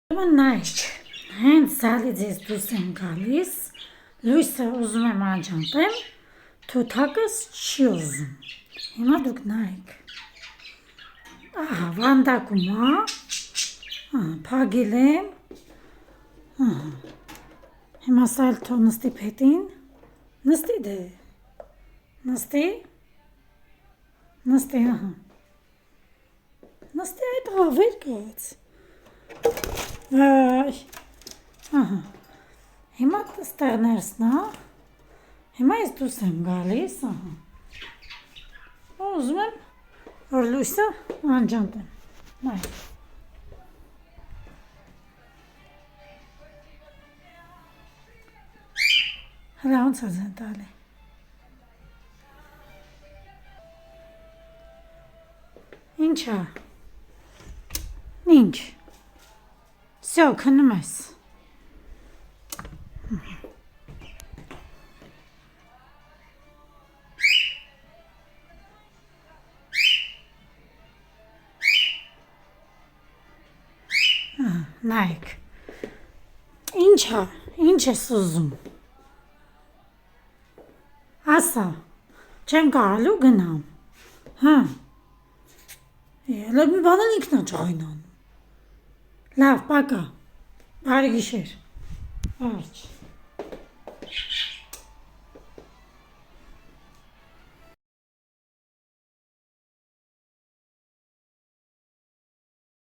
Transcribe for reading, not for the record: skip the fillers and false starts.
Նայք, հենց զալից ես դուս եմ գալիս, լույսը ուզում եմ անջատեմ, թութակս չի ուզում, հիմա դուք նայք, ահա վանդակում փագել եմ, հիմա սայլ թո նստի պետին, նստի դե, նստի, ահա, նստի այդ վեր կաց, ահա, հիմա ստեղ ներսնա, հիմա ես դուս եմ գալիս, ահա, ուզում եմ, որ լույսը անջատեմ, նայք, հլա ոնց ես են տալի, ինչա, ինչ, Всё, քնում ես, նայք, ինչա, ինչ ես ուզում, ասա, չեմ կարալու գնամ, հա, մի բան էլ ինքն է ջղայնանում, լավ, պակա, բարի գիշեր, արջ